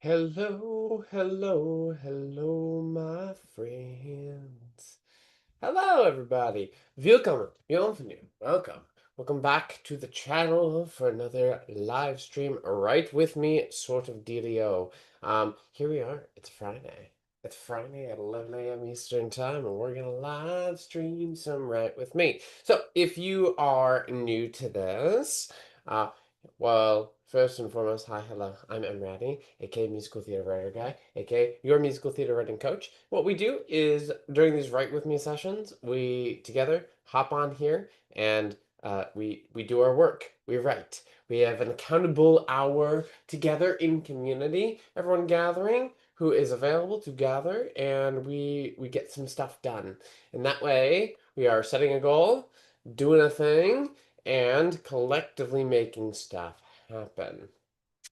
Hello, hello, hello, my friends. Hello, everybody. Willkommen, bienvenue, welcome. Welcome back to the channel for another live stream right with me, sort of dealio. Here we are. It's Friday. It's Friday at 11 a.m. Eastern Time, and we're gonna live stream some right with me. So, if you are new to this, uh, well, first and foremost, hi, hello. I'm Emrati, aka Musical Theater Writer Guy, aka your musical theater writing coach. What we do is during these Write With Me sessions, we together hop on here and we do our work. We write. We have an accountable hour together in community, everyone gathering who is available to gather, and we get some stuff done. And that way, we are setting a goal, doing a thing, and collectively making stuff happen.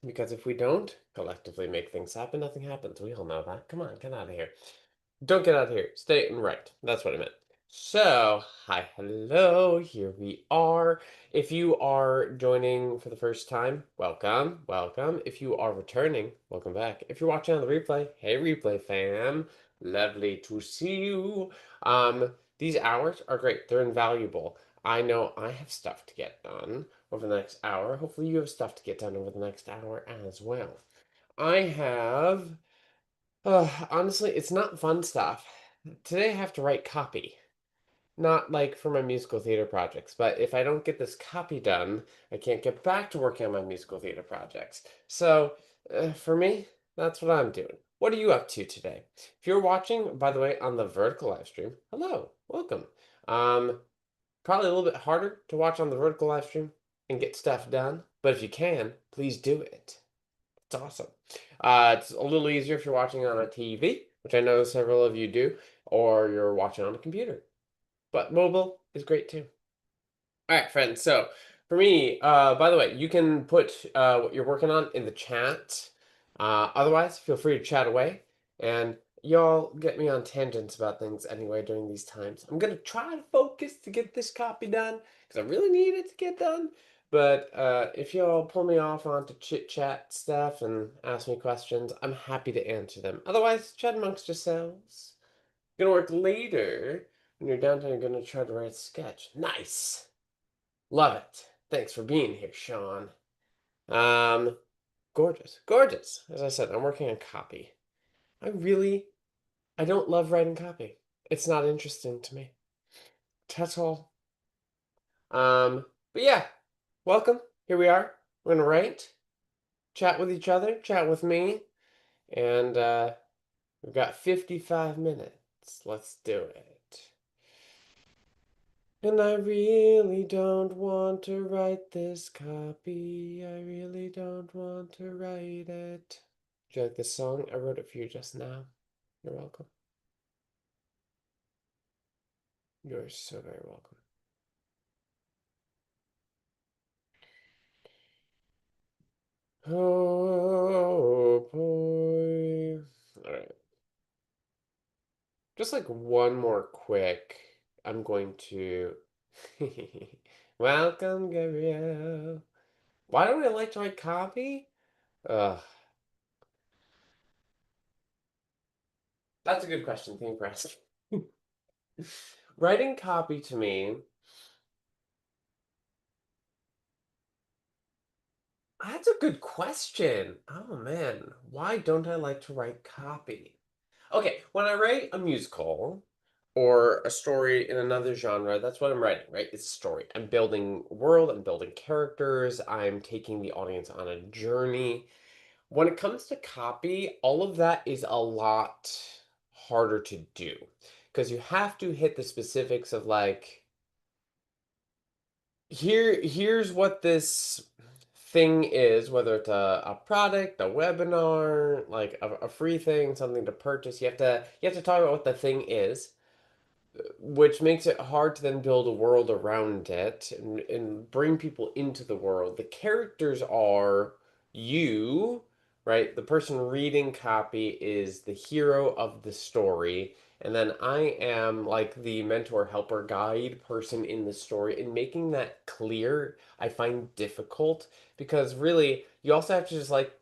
Because if we don't collectively make things happen, nothing happens. We all know that. Come on, get out of here. Don't get out of here. Stay and write. That's what I meant. So, hi, hello, here we are. If you are joining for the first time, welcome, welcome. If you are returning, welcome back. If you're watching on the replay, hey, replay fam, lovely to see you. These hours are great. They're invaluable. I know I have stuff to get done over the next hour. Hopefully you have stuff to get done over the next hour as well. I have honestly, it's not fun stuff. Today I have to write copy. Not like for my musical theater projects, but if I don't get this copy done, I can't get back to working on my musical theater projects. So, for me, that's what I'm doing. What are you up to today? If you're watching, by the way, on the vertical live stream, hello, welcome. Um, Probably a little bit harder to watch on the vertical live stream and get stuff done, but if you can, please do it. It's awesome. It's a little easier if you're watching on a TV, which I know several of you do, or you're watching on a computer. But mobile is great too. All right, friends. So for me, by the way, you can put what you're working on in the chat. Otherwise, feel free to chat away. And y'all get me on tangents about things anyway during these times. I'm gonna try to focus to get this copy done because I really need it to get done. But if y'all pull me off onto chit chat stuff and ask me questions, I'm happy to answer them. Otherwise, chat amongst yourselves. Gonna work later when you're downtown. You're gonna try to write a sketch. Nice. Love it. Thanks for being here, Sean. Um, Gorgeous. Gorgeous. As I said, I'm working on copy. I don't love writing copy. It's not interesting to me. That's all. But yeah, welcome. Here we are. We're gonna write, chat with each other, chat with me, and we've got 55 minutes. Let's do it. And I really don't want to write this copy. I really don't want to write it. Do you like this song? I wrote it for you just now. You're welcome. You're so very welcome. Oh boy. Alright. Just like one more quick. I'm going to. Welcome, Gabrielle. Why don't I like to write copy? Ugh. That's a good question. Thank you for asking. Writing copy to me, that's a good question. Oh man, why don't I like to write copy? Okay, when I write a musical or a story in another genre, that's what I'm writing, right? It's a story. I'm building world, I'm building characters, I'm taking the audience on a journey. When it comes to copy, all of that is a lot harder to do because you have to hit the specifics of like here's what this thing is, whether it's a product, a webinar, like a free thing, something to purchase. You have to talk about what the thing is, which makes it hard to then build a world around it and bring people into the world. The characters are you, right? The person reading copy is the hero of the story. And then I am like the mentor, helper, guide person in the story. And making that clear, I find difficult because really, you also have to just like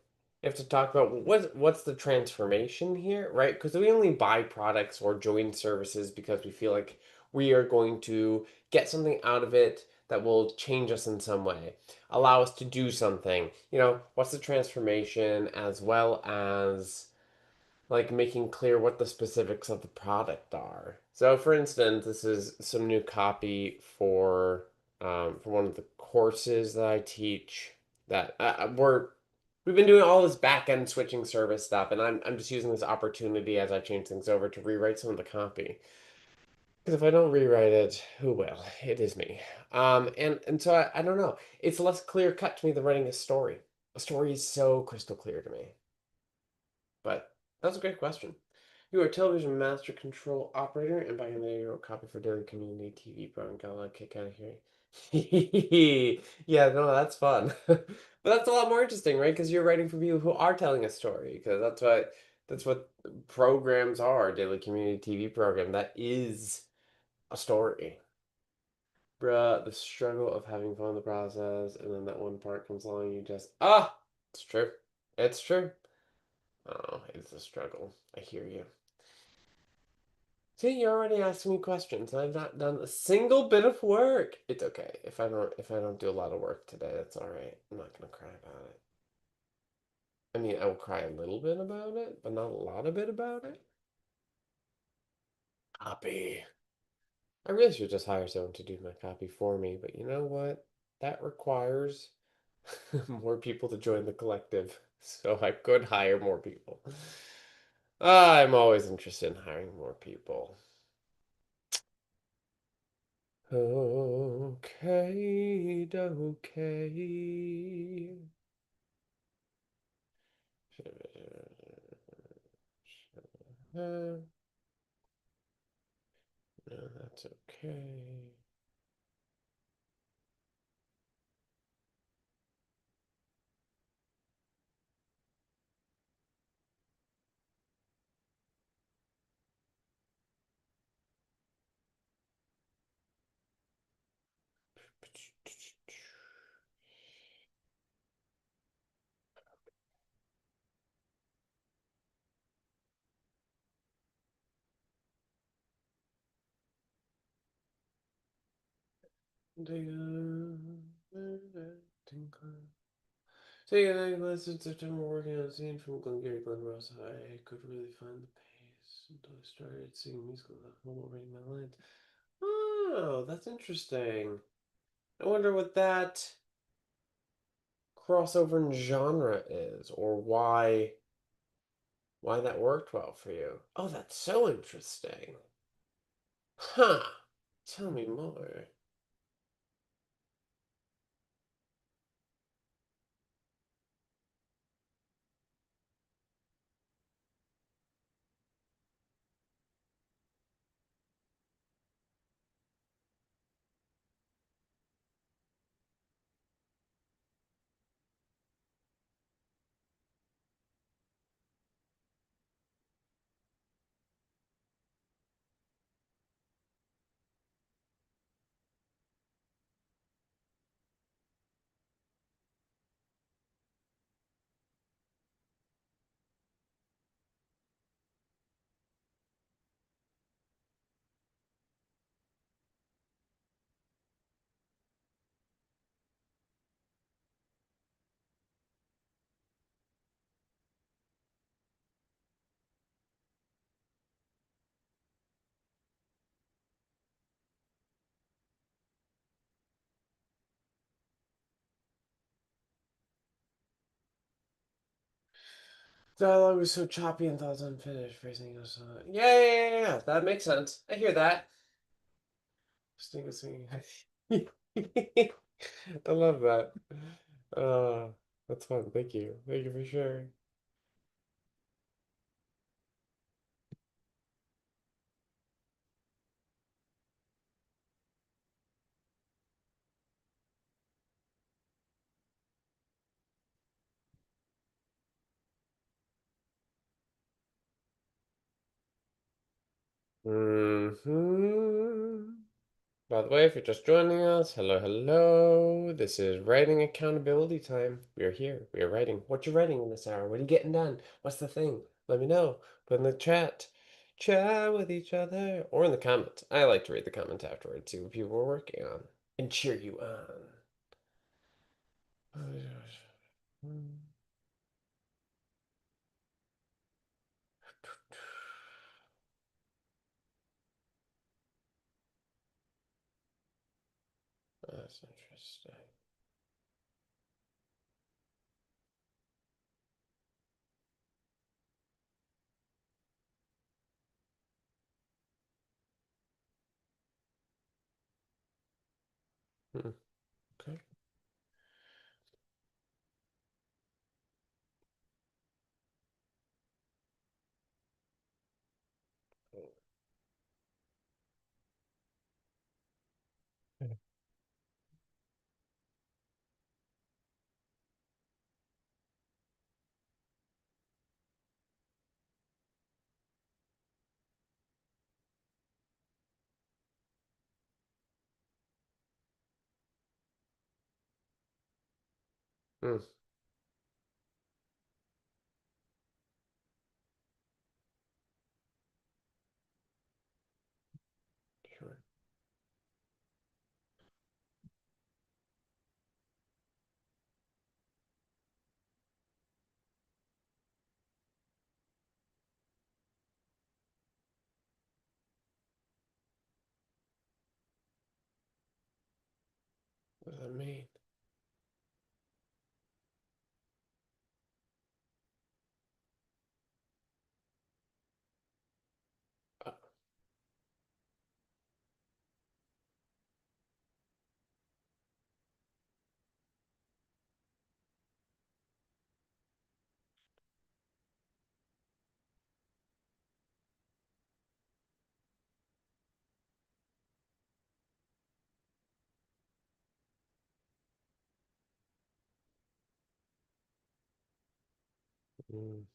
You have to talk about what's the transformation here, right? Because we only buy products or join services because we feel like we are going to get something out of it that will change us in some way, allow us to do something. What's the transformation as well as like making clear what the specifics of the product are. So, for instance, this is some new copy for one of the courses that I teach. That we've been doing all this back end switching service stuff, and I'm just using this opportunity as I change things over to rewrite some of the copy. Because if I don't rewrite it, who will? It is me. And so I don't know. It's less clear cut to me than writing a story. A story is so crystal clear to me. But that's a great question. You are a television master control operator, and by the you wrote copy for daily community TV program. Got a lot of kick out of here. Yeah, no, that's fun. But that's a lot more interesting, right? Because you're writing for people who are telling a story. Because that's what programs are. Daily community TV program. That is a story. Bruh, the struggle of having fun in the process, and then that one part comes along, you just it's true. It's true. Oh, it's a struggle. I hear you. See, you're already asking me questions. I've not done a single bit of work. It's okay. If I don't do a lot of work today, that's all right. I'm not gonna cry about it. I mean, I will cry a little bit about it, but not a lot of bit about it. Copy. I really should just hire someone to do my copy for me, but you know what? That requires more people to join the collective. So I could hire more people. I'm always interested in hiring more people. Okay, okay. No, that's okay. So yeah, since September working on a scene from Glengarry Glen Ross, I could really find the pace until I started singing musical at home while writing my lines. Oh, that's interesting. I wonder what that crossover in genre is, or why that worked well for you. Oh, that's so interesting. Huh. Tell me more. Dialogue was so choppy and thoughts unfinished. Phrasing was yeah. That makes sense. I hear that. Singing. I love that. Uh, that's fun. Thank you. Thank you for sharing. Hmm. By the way, if you're just joining us, hello, hello. This is writing accountability time. We are here. We are writing. What you writing in this hour? What are you getting done? What's the thing? Let me know. Put in the chat. Chat with each other. Or in the comments. I like to read the comments afterwards, see what people are working on. And cheer you on. That's interesting. Hmm. Okay. Hmm. Sure. What does that mean? Uh,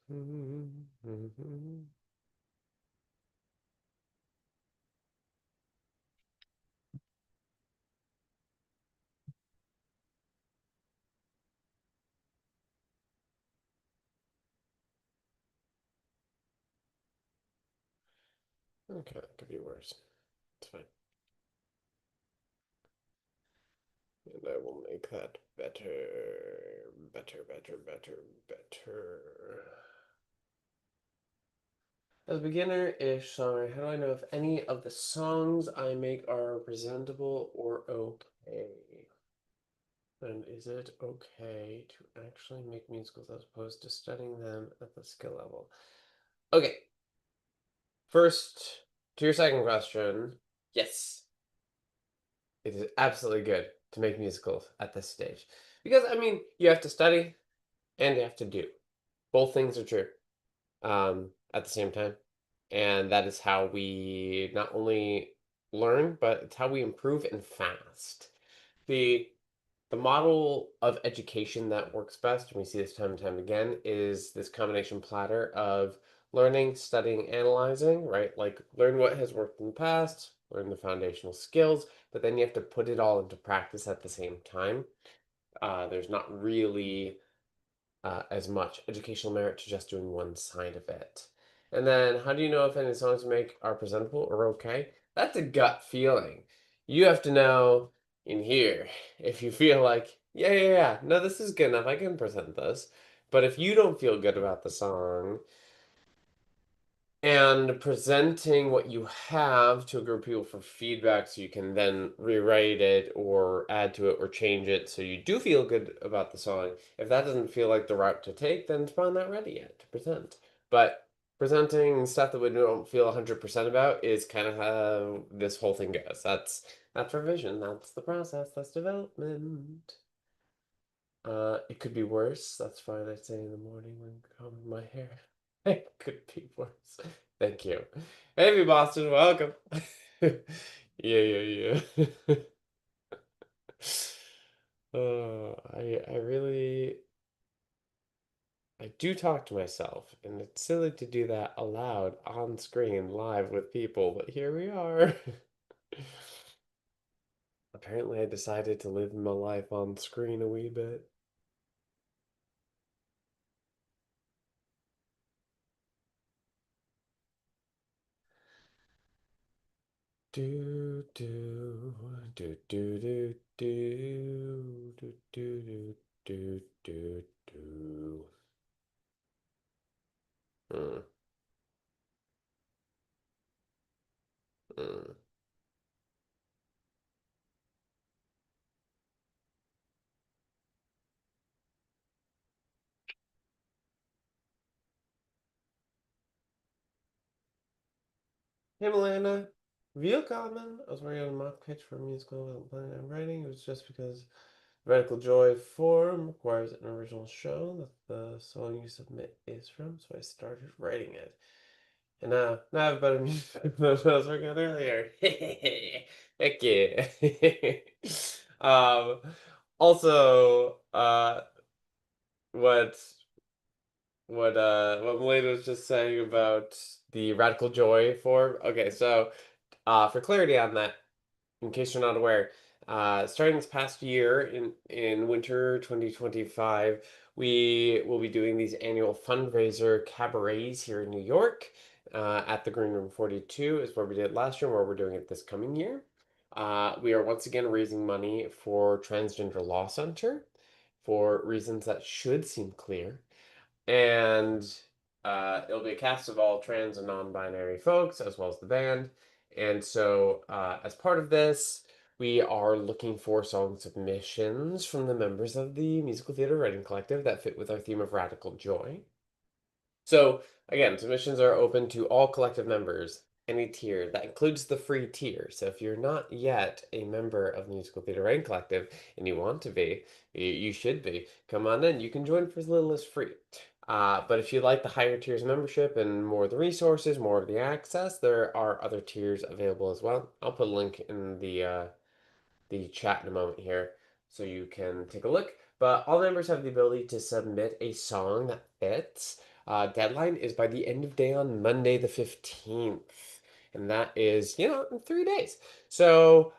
mhm, mhm. Okay, that could be worse. It's fine. And I will make that better. Better, better, better, better. As a beginner-ish songwriter, how do I know if any of the songs I make are presentable or okay? And is it okay to actually make musicals as opposed to studying them at the skill level? Okay, first, to your second question, yes, it is absolutely good to make musicals at this stage. Because, I mean, you have to study and you have to do. Both things are true at the same time. And that is how we not only learn, but it's how we improve and fast. The the model of education that works best, and we see this time and time again, is this combination platter of learning, studying, analyzing, right? Like learn what has worked in the past, learn the foundational skills, but then you have to put it all into practice at the same time. There's not really as much educational merit to just doing one side of it. And then, how do you know if any songs you make are presentable or okay? That's a gut feeling. You have to know in here if you feel like, yeah, no, this is good enough. I can present this. But if you don't feel good about the song, and presenting what you have to a group of people for feedback so you can then rewrite it or add to it or change it so you do feel good about the song. If that doesn't feel like the route to take, then it's probably not ready yet to present. But presenting stuff that we don't feel 100% about is kind of how this whole thing goes. That's revision. That's the process. That's development. It could be worse. That's fine. I say in the morning when combing my hair. It could be worse. Thank you. Hey, Boston, welcome. Yeah. I really I do talk to myself, and it's silly to do that aloud on screen live with people, but here we are. Apparently, I decided to live my life on screen a wee bit. Do do do do do do do do do do do. Mm, mm. Hey Milena, willkommen. I was working on a mock pitch for a musical I'm writing. It was just because Radical Joy form requires an original show that the song you submit is from, so I started writing it. And now I have better music than I was working on earlier. Heck yeah. um, also, what what Milena was just saying about the Radical Joy form. Okay, so for clarity on that, in case you're not aware, starting this past year in winter 2025, we will be doing these annual fundraiser cabarets here in New York. At the Green Room 42 is where we did it last year, where we're doing it this coming year. We are once again raising money for Transgender Law Center for reasons that should seem clear. And it'll be a cast of all trans and non-binary folks, as well as the band. And so, as part of this, we are looking for song submissions from the members of the Musical Theater Writing Collective that fit with our theme of radical joy. So, again, submissions are open to all collective members, any tier. That includes the free tier. So, if you're not yet a member of the Musical Theater Writing Collective and you want to be, you should be. Come on in. You can join for as little as free. But if you like the higher tiers membership and more of the resources, more of the access, there are other tiers available as well. I'll put a link in the chat in a moment here so you can take a look. But all members have the ability to submit a song that fits. Deadline is by the end of day on Monday the 15th. And that is, in 3 days. So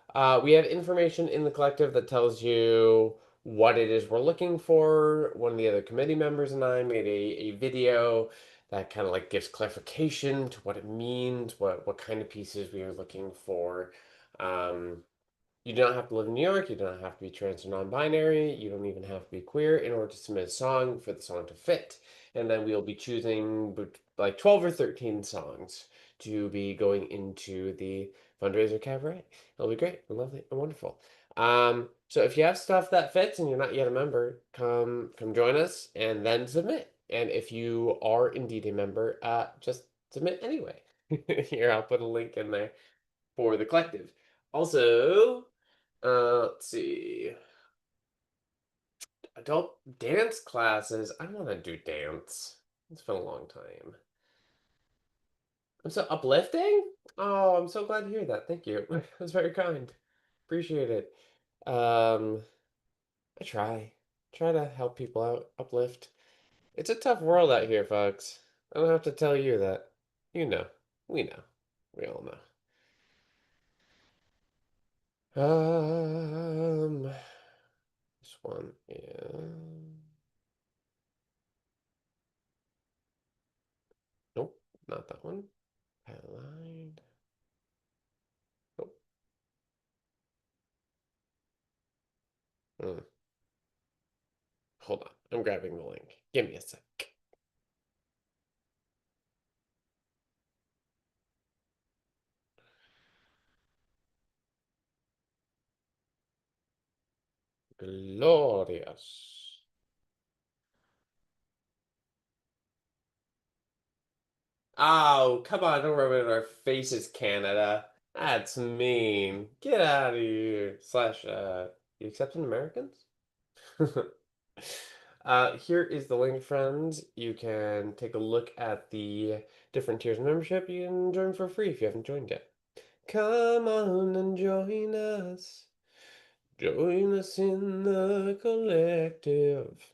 we have information in the collective that tells you what it is we're looking for. One of the other committee members and I made a video that kind of like gives clarification to what it means, what kind of pieces we are looking for. You don't have to live in New York. You don't have to be trans or non-binary. You don't even have to be queer in order to submit a song for the song to fit. And then we'll be choosing like 12 or 13 songs to be going into the fundraiser cabaret. It'll be great and lovely and wonderful. So if you have stuff that fits and you're not yet a member, come join us and then submit. And if you are indeed a member, just submit anyway. Here, I'll put a link in there for the collective. Also, let's see. Adult dance classes. I want to do dance. It's been a long time. I'm so uplifting. Oh, I'm so glad to hear that. Thank you. That's very kind. Appreciate it. Um, I try to help people out, uplift. It's a tough world out here, folks. I don't have to tell you that. You know. We know. We all know. This one is. Nope, not that one. Highlight. Nope. Mm, hold on. I'm grabbing the link. Give me a sec. Glorious. Oh, come on. Don't rub it in our faces, Canada. That's mean. Get out of here. Slash, you accepting Americans? Here is the link, friends. You can take a look at the different tiers of membership. You can join for free if you haven't joined yet. Come on and join us. Join us in the collective.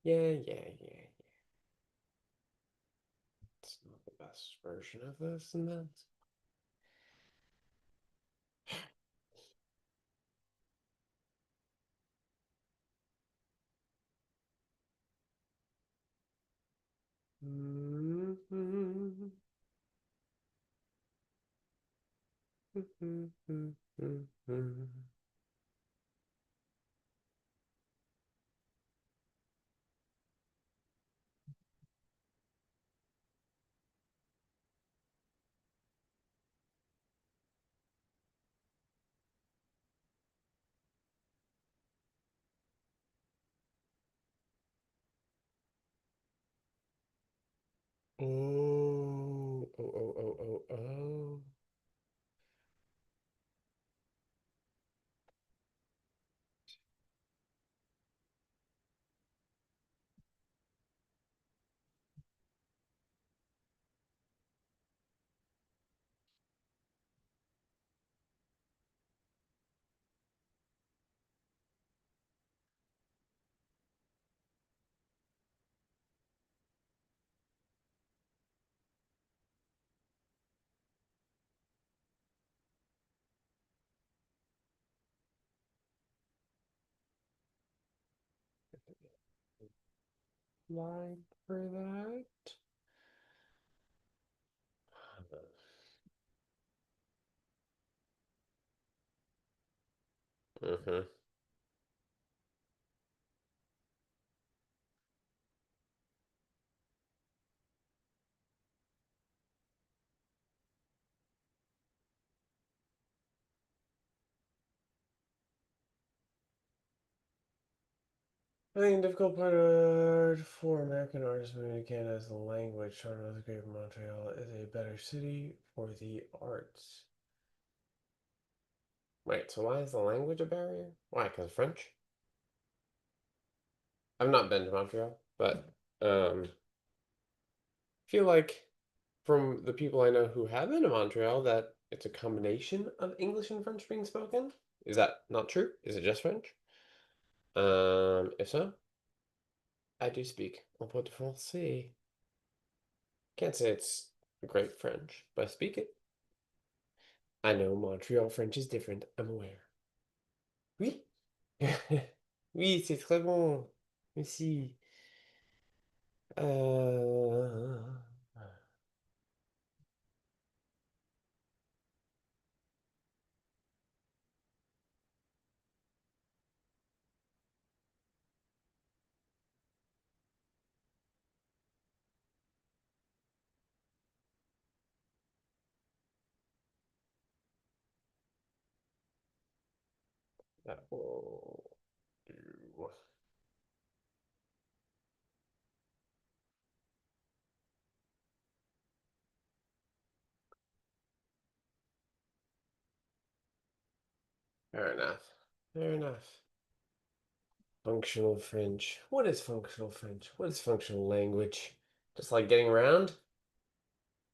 Yeah. It's not the best version of this, and that's. Oh. Line for that. Mm-hmm. I think the difficult part for American artists moving to Canada is the language. Toronto, the Greater Montreal is a better city for the arts. Wait, so why is the language a barrier? Why? Because French? I've not been to Montreal, but feel like from the people I know who have been to Montreal that it's a combination of English and French being spoken. Is that not true? Is it just French? If so, I do speak un peu de français. Can't say it's great French, but I speak it. I know Montreal French is different, I'm aware. Oui. Oui, c'est très bon. Merci. Euh... That will do. Fair enough. Fair enough. Functional French. What is functional French? What is functional language? Just like getting around?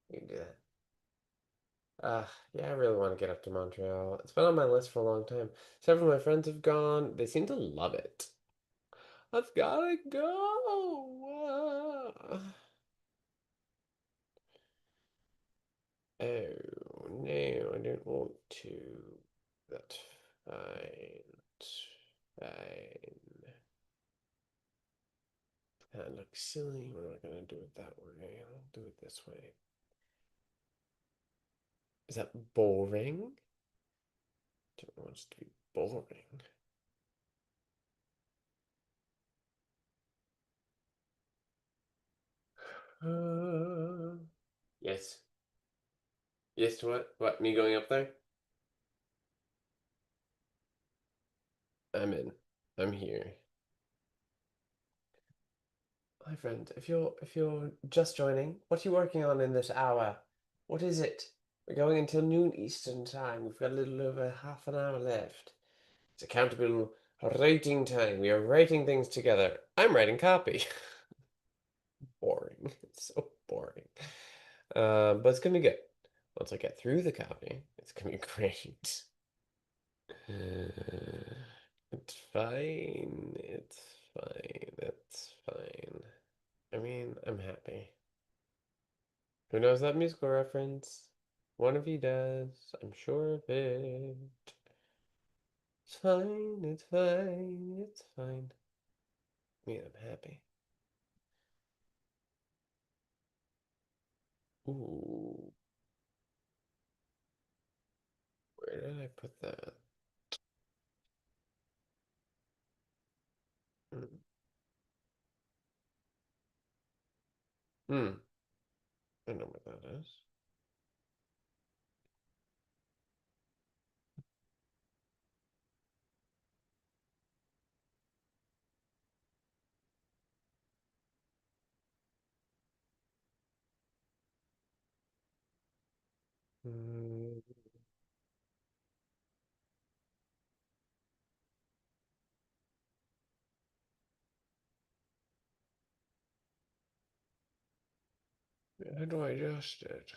You can do that. Yeah, I really want to get up to Montreal. It's been on my list for a long time. Several of my friends have gone. They seem to love it. I've gotta go. Oh, no, I don't want to. That's fine. Fine. That looks silly. We're not gonna do it that way. I'll do it this way. Is that boring? Don't want it to be boring. Yes. Yes to what? What, me going up there? I'm in. I'm here. Hi friend, if you're just joining, what are you working on in this hour? What is it? We're going until noon Eastern time. We've got a little over half an hour left. It's accountable rating time. We are writing things together. I'm writing copy. Boring. It's so boring. But it's gonna be good. Once I get through the copy, it's gonna be great. It's fine. It's fine. It's fine. I mean, I'm happy. Who knows that musical reference? One of you does. I'm sure of it. It's fine. It's fine. It's fine. I mean, I'm happy. Ooh, where did I put that? Hmm. Hmm. I know what that is. Hmm. How do I adjust it?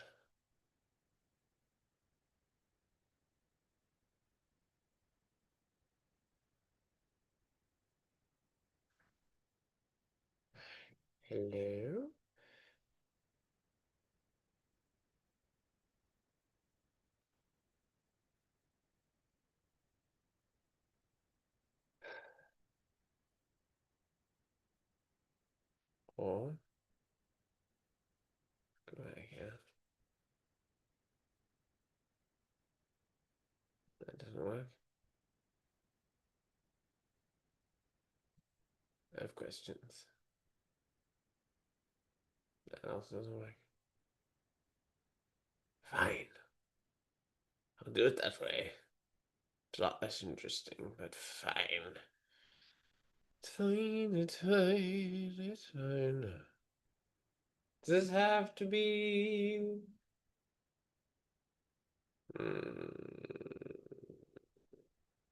Hello? Oh, go back again. That doesn't work. I have questions. That also doesn't work. Fine. I'll do it that way. It's a lot less interesting, but fine. It's fine, it's fine, it's fine. Does this have to be? Mm,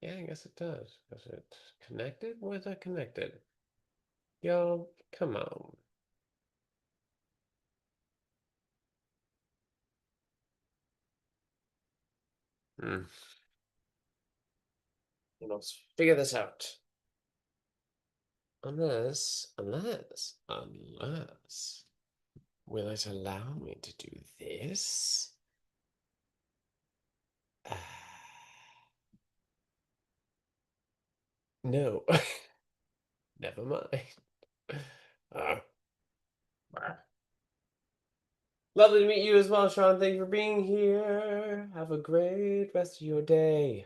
yeah, I guess it does. Because it's connected? Why is that connected? Yo, come on. Hmm. Let's figure this out. Unless, will it allow me to do this? Ah, no. Never mind. Ah. Lovely to meet you as well, Sean. Thank you for being here. Have a great rest of your day.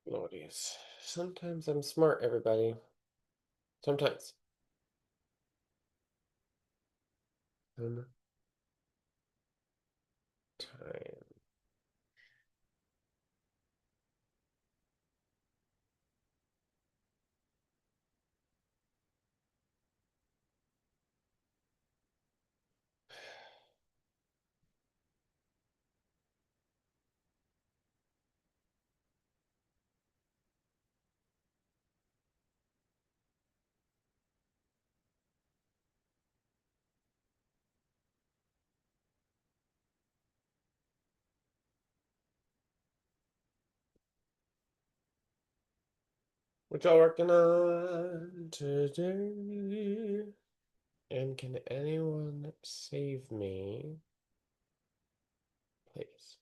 Glorious. Sometimes I'm smart, everybody. Sometimes. Sometimes. What y'all working on today? And can anyone save me, please?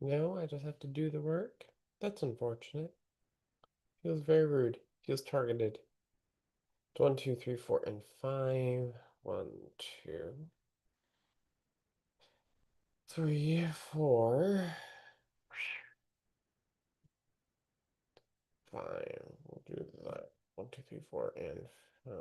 No, I just have to do the work? That's unfortunate. Feels very rude. Feels targeted. It's 1, 2, 3, 4, and 5. 1, 2, 3, 4. Fine. We'll do that. 1, 2, 3, 4, and 5.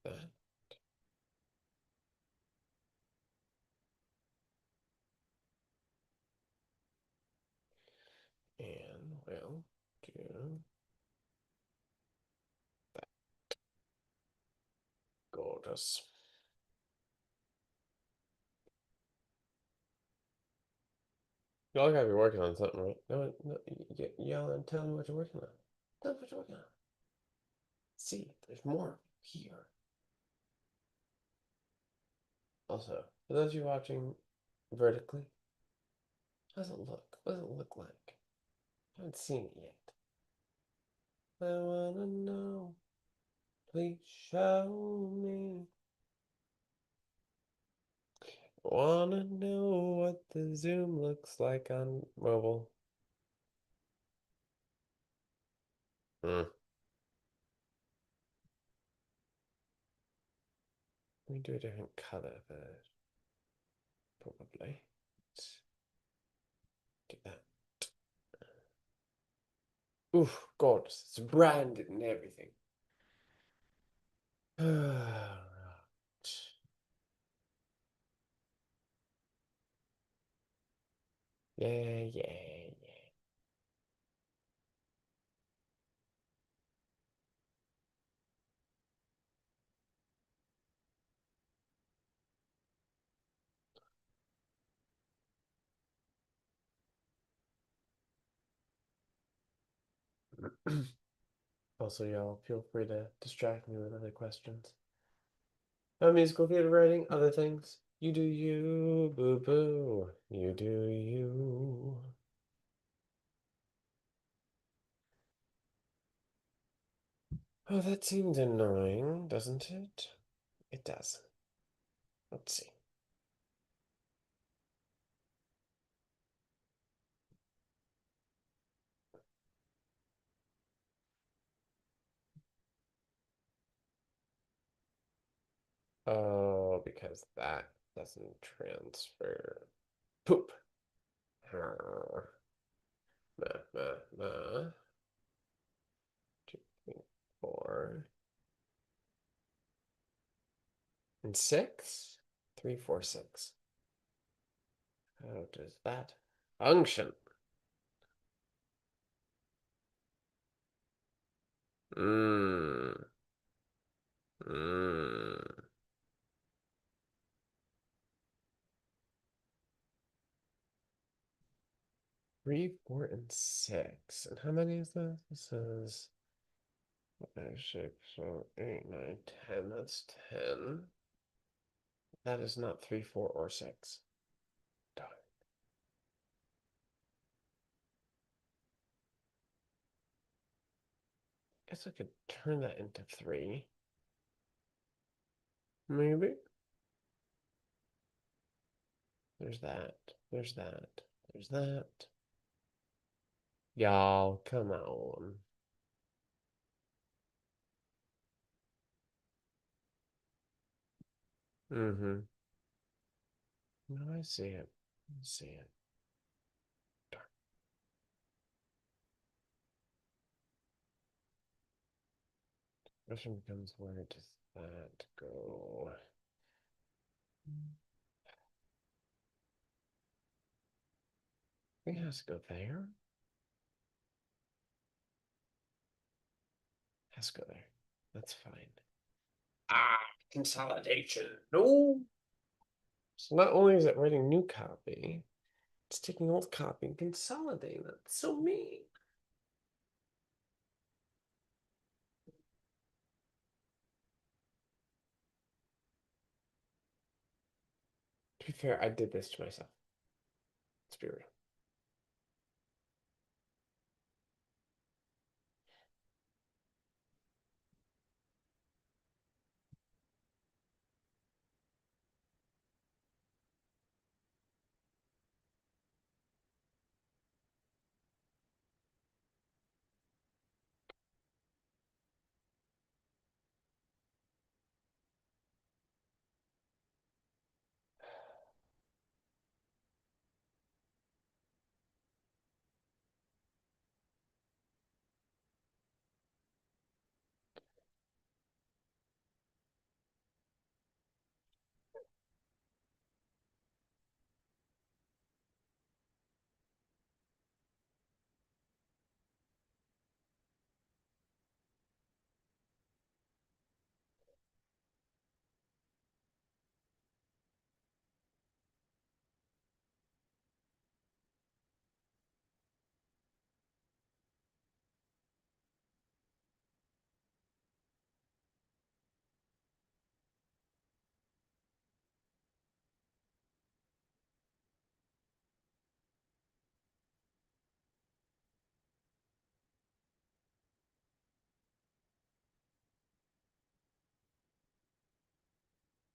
That. And we'll do that. Gorgeous. Y'all gotta be working on something, right? No, no, yell and tell me what you're working on. Tell me what you're working on. See, there's more here. Also, for those of you watching vertically, how does it look? What does it look like? I haven't seen it yet. I wanna know. Please show me. Wanna know what the zoom looks like on mobile. Hmm. Let me do a different color first. Probably. Let's get that. Oof, gorgeous. It's branded and everything. Alright. Yeah, yeah, yeah. Also, y'all, feel free to distract me with other questions. Musical theater writing, other things. You do you, boo boo. You do you. Oh, that seems annoying, doesn't it? It does. Let's see. Oh, because that doesn't transfer. Poop. Arr. Nah, nah, nah. 2, 3, 4, and 6? 3, 4, 6. How does that function? Mmm. Mmm. 3, 4, and 6. And how many is this? This is 5, 6, 7, 8, 9, 10. That's 10. That is not 3, 4, or 6. Darn. Guess I could turn that into 3. Maybe. There's that. There's that. There's that. Y'all, come on. Mm-hmm. No, I see it. I see it. Darn. Question becomes, where does that go? I think it has to go there. Has to go there. That's fine. Ah, consolidation. No. So not only is it writing new copy, it's taking old copy and consolidating it. That's so mean. To be fair, I did this to myself. Let's be real.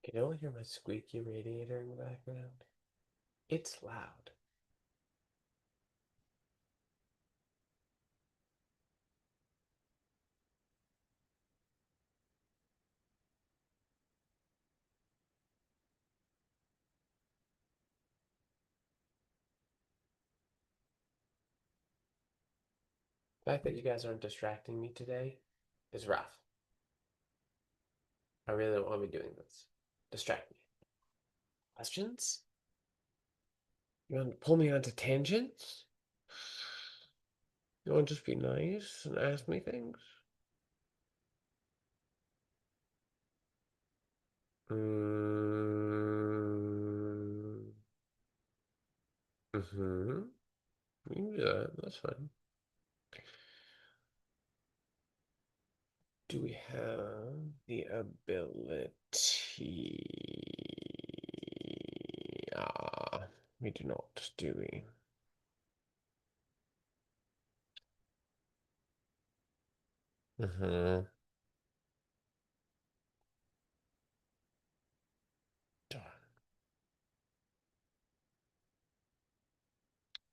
Can you all hear my squeaky radiator in the background? It's loud. The fact that you guys aren't distracting me today is rough. I really don't want to be doing this. Distract me. Questions? You want to pull me onto tangents? You want to just be nice and ask me things? Mm, mm-hmm. You can do that. That's fine. Do we have the ability? Ah, we do not, do we? Mm-hmm. Darn.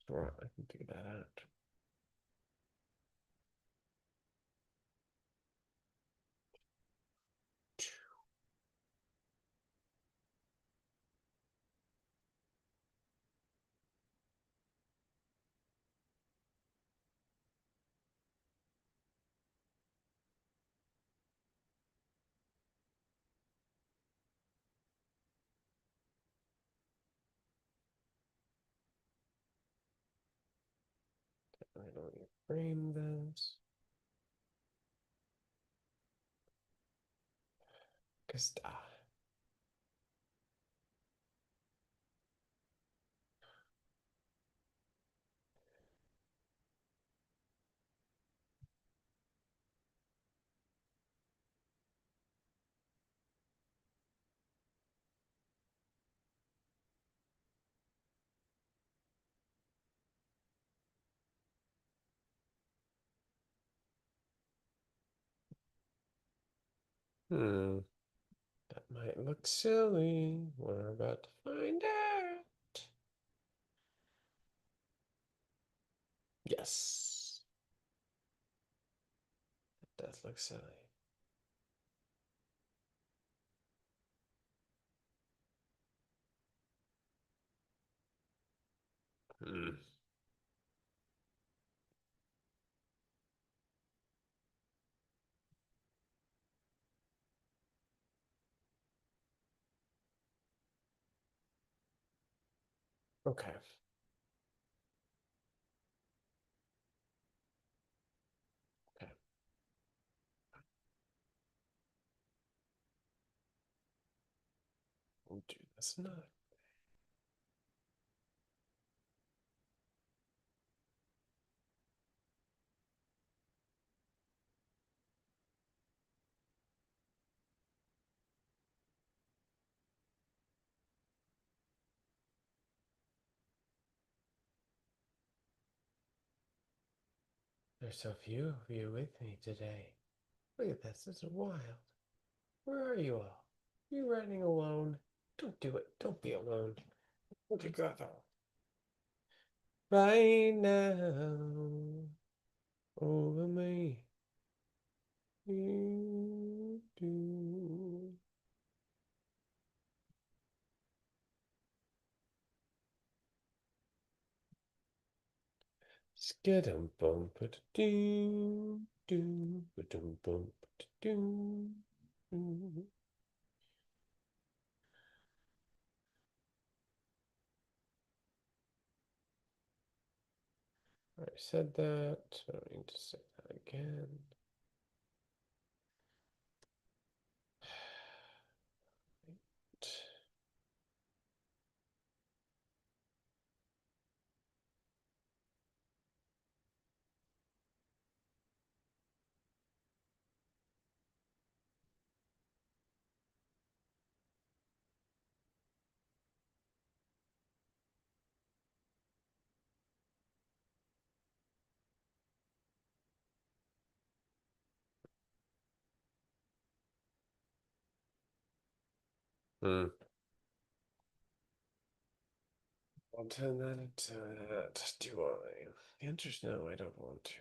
Right, I can figure that out. I don't need to frame this. Cause that might look silly. We're about to find out. Yes, it does look silly. Hmm. Okay. Okay. We'll do this now. There's so few of you with me today. Look at this. This is wild. Where are you all? You riding alone? Don't do it. Don't be alone. Together. Right now. Over me. You do. Skidum bum put doo doo dum bum put doo. I said that. I don't need to say that again. Hmm. I'll turn that into that. Do I? The answer is no, I don't want to.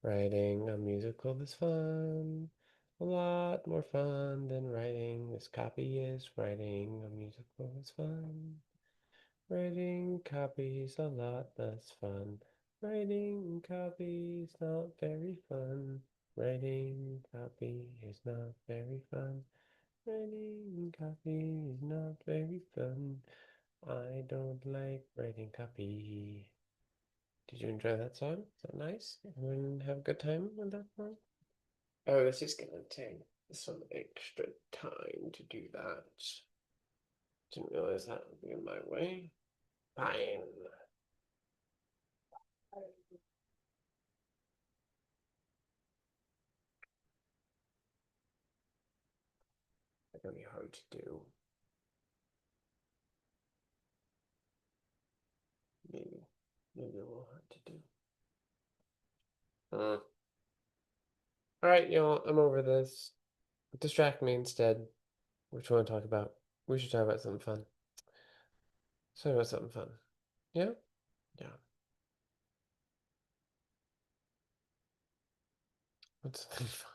Writing a musical is fun. A lot more fun than writing this copy is. Writing a musical is fun. Writing copy's a lot less fun. Writing copy's not very fun. Writing copy is not very fun. Writing copy is not very fun. I don't like writing copy. Did you enjoy that song? Is that nice? Everyone have a good time with that song? Oh, this is gonna take some extra time to do that. Didn't realize that would be in my way. Fine. It's gonna be hard to do. Maybe. Maybe a little hard to do. All right, y'all. I'm over this. Distract me instead. What you want to talk about? We should talk about something fun. Talk about something fun. Yeah? Yeah. What's something fun?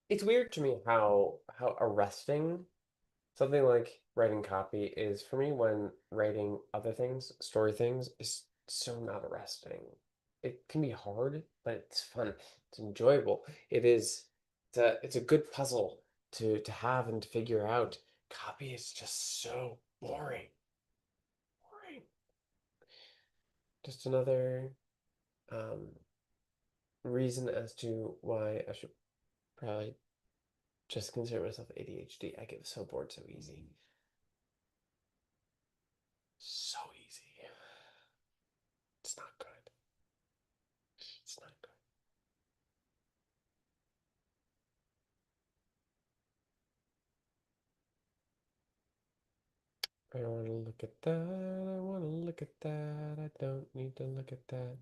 It's weird to me how arresting something like writing copy is for me when writing other things, story things, is so not arresting. It can be hard, but it's fun. It's enjoyable. It's a good puzzle to have and to figure out. Copy is just so boring. Boring. Just another um, reason as to why I should probably just consider myself ADHD. I get so bored so easy. So easy. It's not good. It's not good. I don't want to look at that. I want to look at that. I don't need to look at that.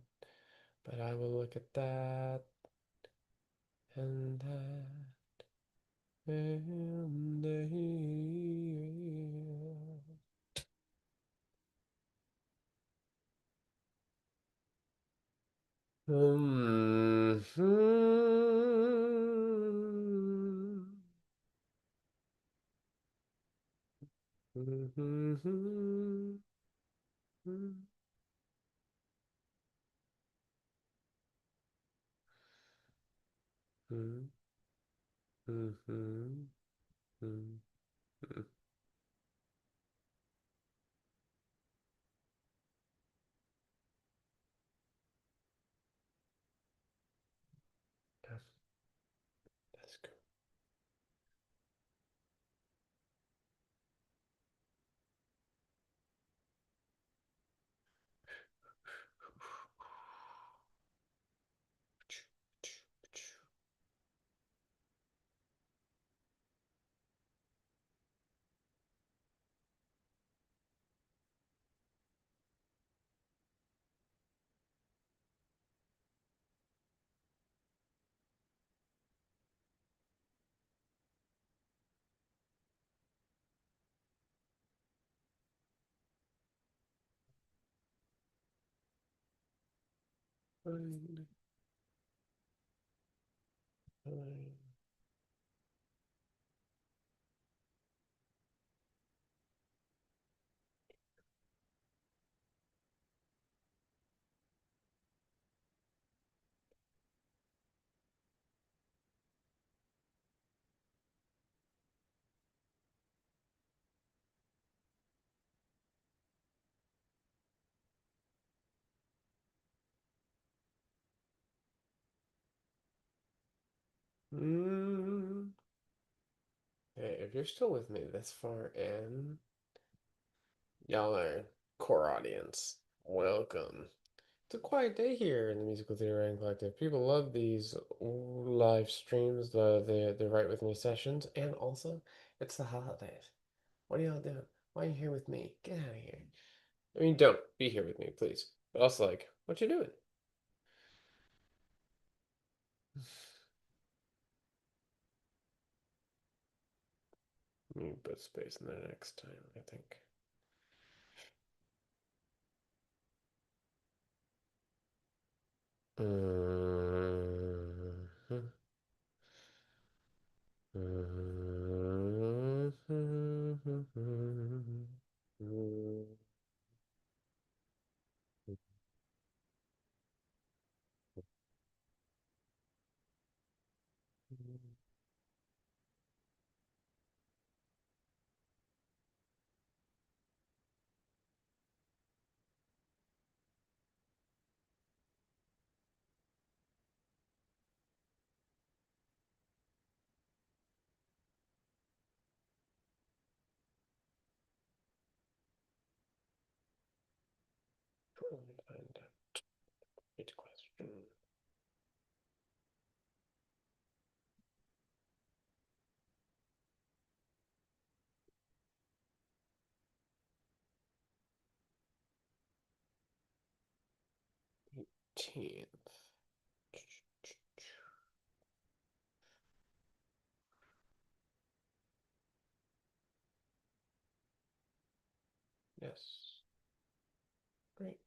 But I will look at that and that and there. Hmm. That's good. Fine. Fine. Mm. Hey, if you're still with me this far in, y'all are core audience. Welcome. It's a quiet day here in the Musical Theater Writing Collective. People love these live streams, the Write With Me sessions, and also it's the holidays. What are y'all doing? Why are you here with me? Get out of here. I mean, don't be here with me, please. But also, like, what you doing? Let me put space in there next time, I think. Mhm. Find out. Great question. Teeth. Yes. Great.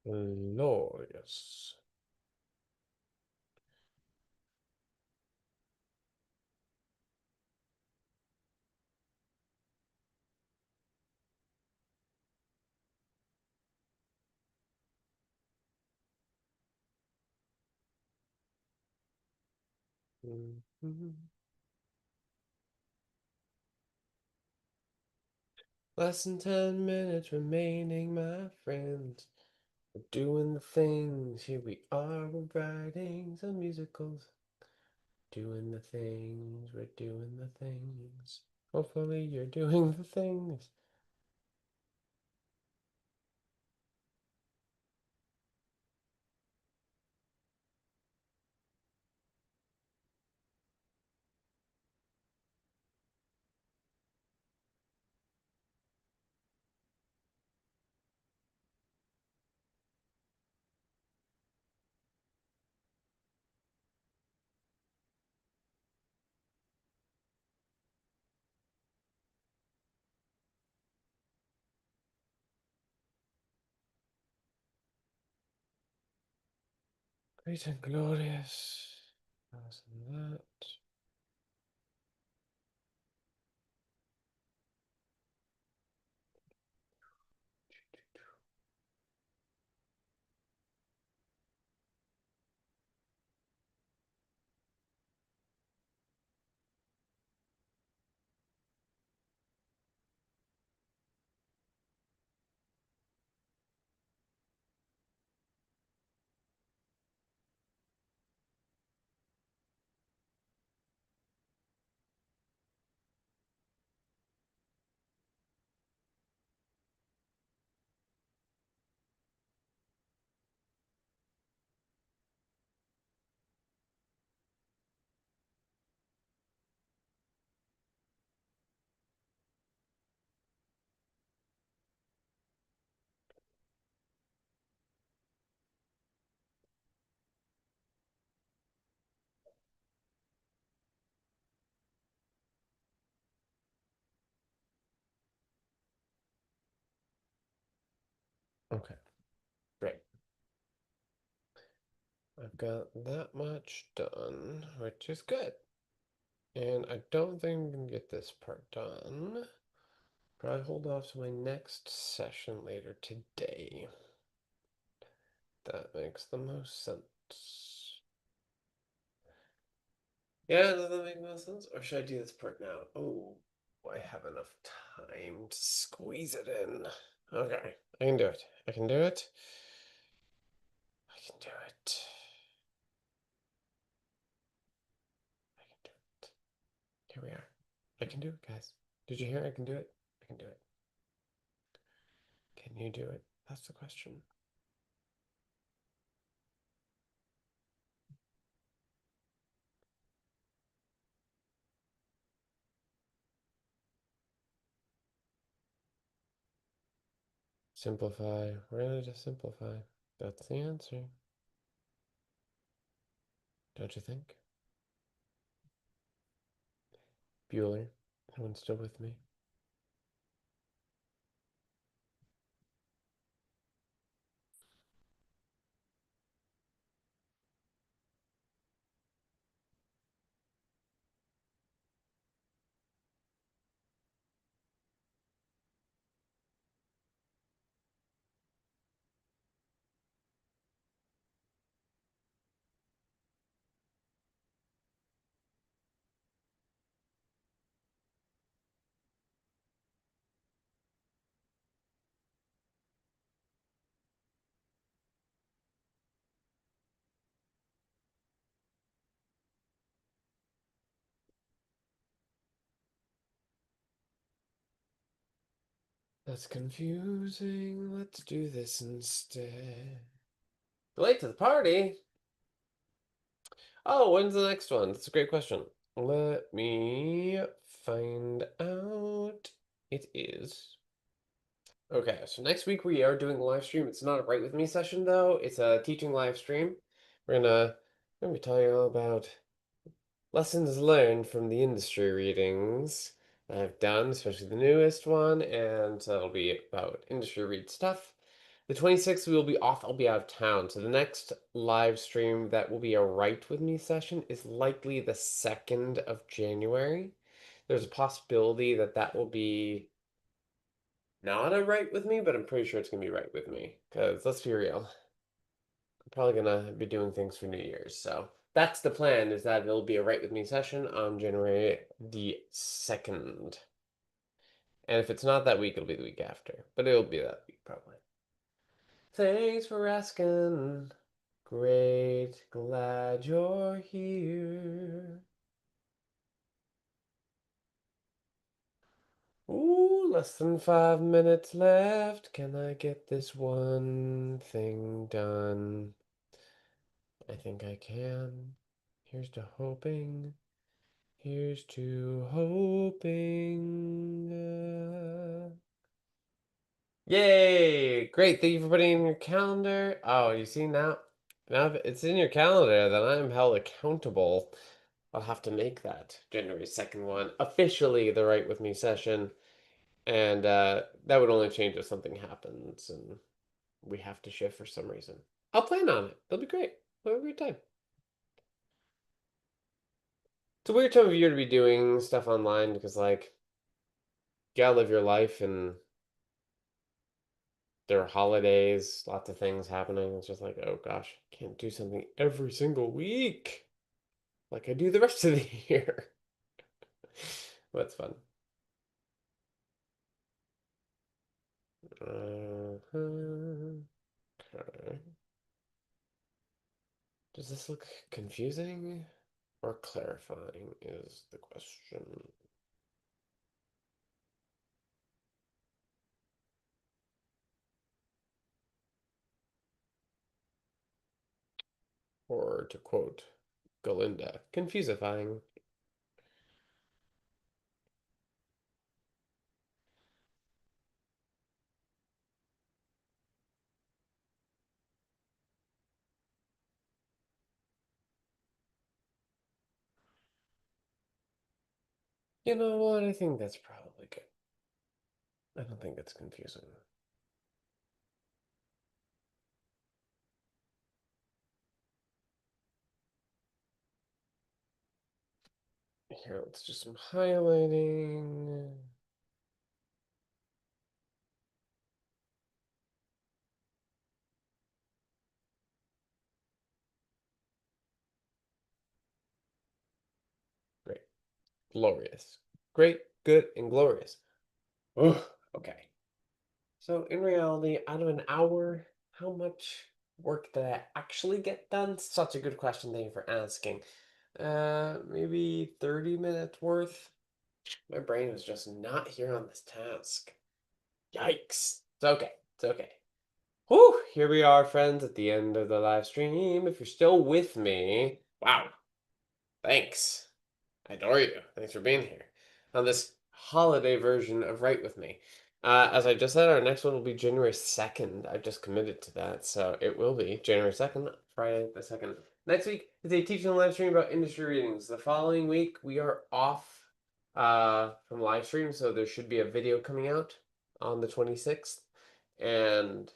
Glorious. Less than 10 minutes remaining, my friend. We're doing the things. Here we are, we're writing some musicals. Doing the things, we're doing the things. Hopefully, you're doing the things. Great and glorious. How's that? Okay, great. I've got that much done, which is good. And I don't think I'm gonna get this part done. Probably hold off to my next session later today. That makes the most sense. Yeah, does that make most sense? Or should I do this part now? Oh, I have enough time to squeeze it in. Okay, I can do it. I can do it. I can do it. I can do it. Here we are. I can do it, guys. Did you hear? I can do it. I can do it. Can you do it? That's the question. Simplify. We're gonna just simplify. That's the answer. Don't you think? Bueller. Everyone's still with me? That's confusing. Let's do this instead. Late to the party? Oh, when's the next one? That's a great question. Let me find out. It is. Okay, so next week we are doing a live stream. It's not a Write With Me session though. It's a teaching live stream. We're gonna be telling you all about lessons learned from the industry readings I've done, especially the newest one, and so that'll be about industry read stuff. The 26th we will be off. I'll be out of town. So the next live stream that will be a Write With Me session is likely the 2nd of January. There's a possibility that that will be not a Write With Me, but I'm pretty sure it's gonna be Write With Me. Because let's be real, I'm probably gonna be doing things for New Year's. So that's the plan, is that it'll be a Write With Me session on January the 2nd. And if it's not that week, it'll be the week after. But it'll be that week, probably. Thanks for asking. Great, glad you're here. Ooh, less than 5 minutes left. Can I get this one thing done? I think I can. Here's to hoping. Here's to hoping. Yay! Great, thank you for putting it in your calendar. Oh, you see now? Now if it's in your calendar, then I'm held accountable. I'll have to make that January 2nd one officially the Write With Me session. And that would only change if something happens and we have to shift for some reason. I'll plan on it. It'll be great. We'll have a great time. It's a weird time of year to be doing stuff online because, like, you gotta live your life and there are holidays, lots of things happening. It's just like, oh gosh, I can't do something every single week like I do the rest of the year. That's fun. Okay. Does this look confusing or clarifying is the question. Or to quote Galinda, confusifying. You know what? I think that's probably good. I don't think it's confusing. Here, let's do some highlighting. Great. Glorious. Great, good, and glorious. Ugh, okay. So in reality, out of an hour, how much work did I actually get done? Such a good question. Thank you for asking. Maybe 30 minutes worth. My brain was just not here on this task. Yikes. It's okay. It's okay. Whew, here we are, friends, at the end of the live stream. If you're still with me, wow, thanks. I adore you. Thanks for being here on this holiday version of Write With Me. As I just said, our next one will be January 2nd. I've just committed to that, so it will be January 2nd, Friday the 2nd. Next week is a teaching live stream about industry readings. The following week, we are off from live stream, so there should be a video coming out on the 26th. And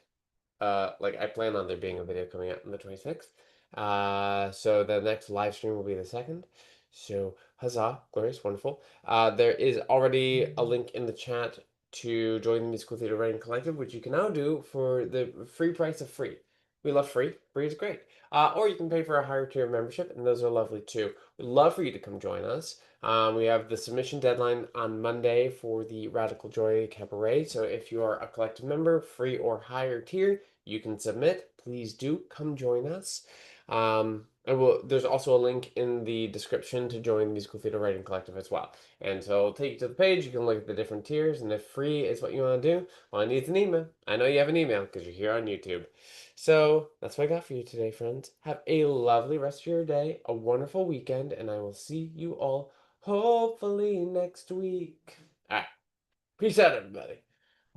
like I plan on there being a video coming out on the 26th. So the next live stream will be the 2nd. So huzzah, glorious, wonderful. There is already a link in the chat to join the Musical Theater Writing Collective, which you can now do for the free price of free. We love free. Free is great. Or you can pay for a higher tier membership, and those are lovely too. We'd love for you to come join us. We have the submission deadline on Monday for the Radical Joy Cabaret. So if you are a collective member, free or higher tier, you can submit. Please do come join us. There's also a link in the description to join the Musical Theater Writing Collective as well. And so it'll take you to the page. You can look at the different tiers, and if free is what you want to do, all I need is an email. I know you have an email because you're here on YouTube. So that's what I got for you today, friends. Have a lovely rest of your day, a wonderful weekend, and I will see you all hopefully next week. All right. Peace out, everybody.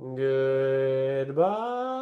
Goodbye.